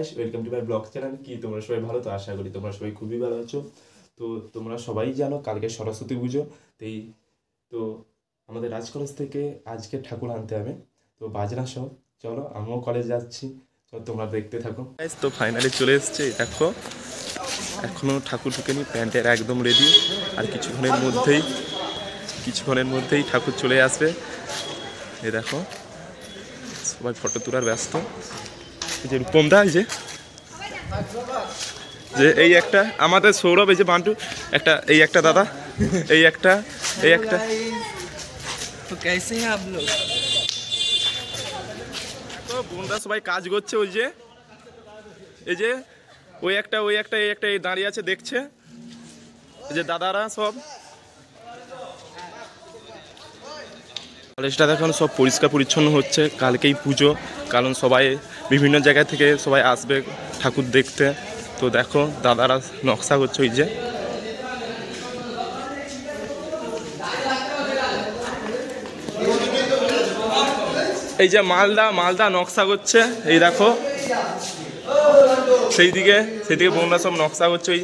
Guys, welcome to my blog channel. কি তোমরা সবাই ভালো? তো আশা করি তোমরা সবাই খুবই ভালো আছো। তো তোমরা সবাই জানো কালকে সরস্বতী পুজো। তো আমাদের রাজ কলেজ থেকে আজকে ঠাকুর আনতে হবে, তো বাজনা সব। চলো আমিও কলেজ যাচ্ছি, চলো তোমরা দেখতে থাকো। তো ফাইনালি চলে এসছে, দেখো এখনো ঠাকুর ঢুকেনি, প্যান্টের একদম রেডি। আর কিছুক্ষণের মধ্যেই ঠাকুর চলে আসবে। এই দেখো সবাই ফটো তোলার ব্যস্ত। এই যে রূপম দা, এই যে এই একটা আমাদের সৌরভ, এই যে বান্টু একটা, এই একটা দাদা, এই একটা বোনরা সবাই কাজ করছে। এই যে ওই একটা এই দাঁড়িয়ে আছে দেখছে, এই যে দাদারা সব। কলেজটা এখন সব পরিষ্কার পরিচ্ছন্ন হচ্ছে, কালকেই পুজো, কারণ সবাই বিভিন্ন জায়গা থেকে সবাই আসবে ঠাকুর দেখতে। তো দেখো দাদারা নকশা করছে, ওই যে এই যে মালদা নকশা করছে, এই দেখো সেইদিকে বোনরা সব নকশা করছে। ওই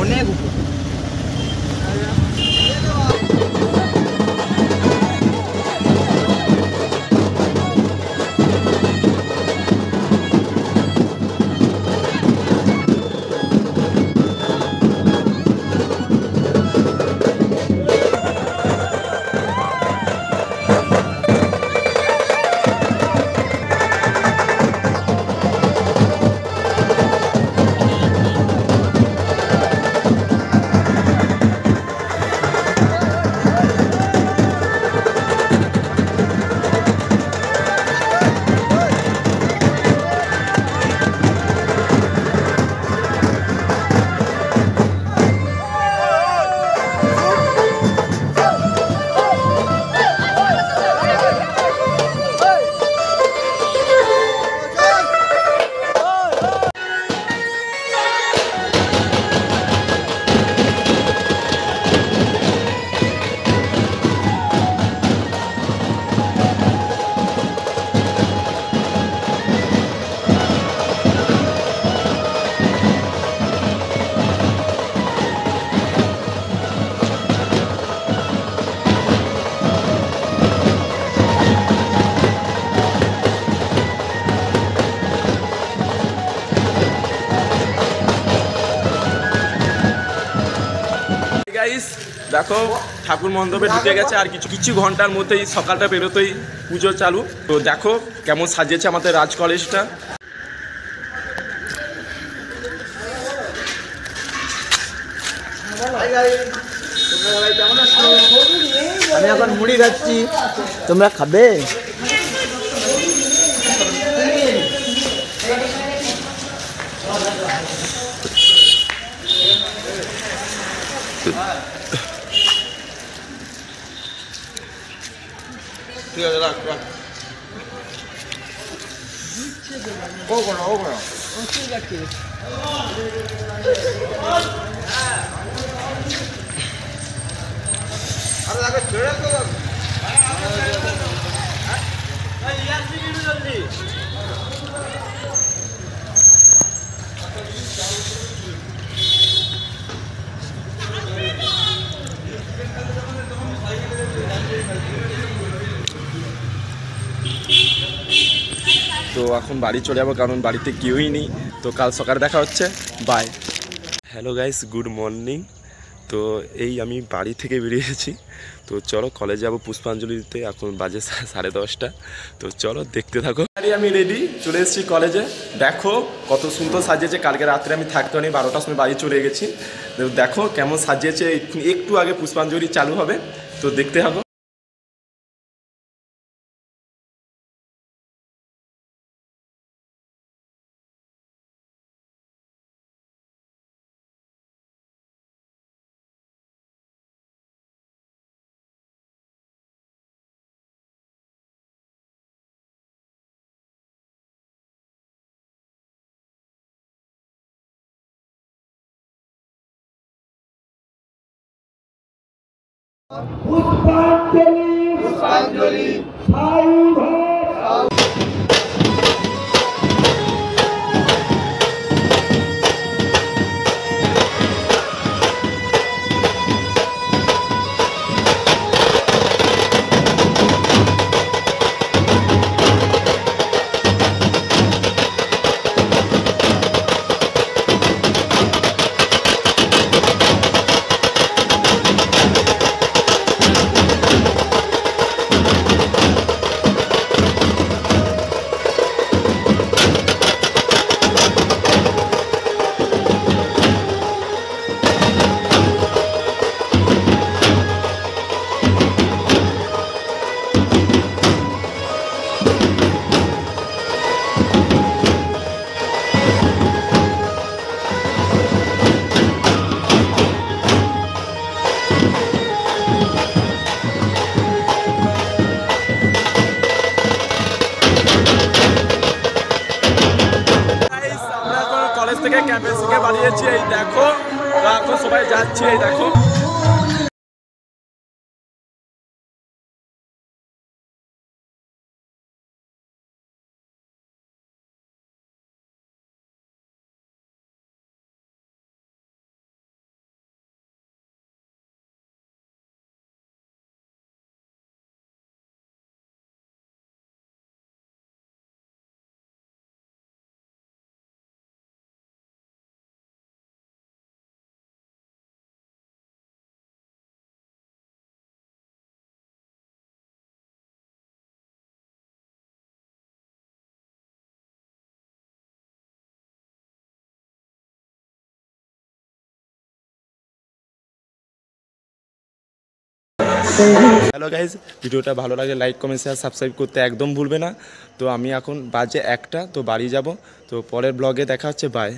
অনেক গাইস দেখো ঠাকুর মণ্ডপে ঢুকে গেছে, আর কিছু ঘন্টার মধ্যেই সকালটা বেরোতেই পুজো চালু। তো দেখো কেমন সাজিয়েছে আমাদের রাজ কলেজটা। আমি এখন মুড়ি খাচ্ছি, তোমরা খাবে? ঠিক আছে, রাখ রাখ। ও কোনো ঠিক আছে। আরে আগে ছেড়ে তো জলদি। তো এখন বাড়ি চলে যাবো, কারণ বাড়িতে কেউই নেই। তো কাল সকালে দেখা হচ্ছে, bye. Hello guys, good morning. তো এই আমি বাড়ি থেকে বেরিয়েছি, তো চলো কলেজে যাবো পুষ্পাঞ্জলি দিতে। এখন বাজে 10:30। তো চলো দেখতে থাকো। আমি রেডি, চলে এসেছি কলেজে। দেখো কত সুন্দর সাজিয়েছে, কালকে রাত্রে আমি থাকতে পারিনি, 12টার সময় বাড়ি চলে গেছি। দেখো কেমন সাজিয়েছে, একটু আগে পুষ্পাঞ্জলি চালু হবে, তো দেখতে থাকো। কলেজ থেকে ক্যাম্পাস থেকে বাড়িয়েছি, এই দেখো। তো এখন সবাই যাচ্ছি, এই দেখো। হ্যালো গাইজ, ভিডিওটা ভালো লাগে লাইক কমেন্ট শেয়ার সাবস্ক্রাইব করতে একদম ভুলবে না। তো আমি এখন বাজে 1টা, তো বাড়ি যাব। তো পরের ব্লগে দেখা হচ্ছে, বাই।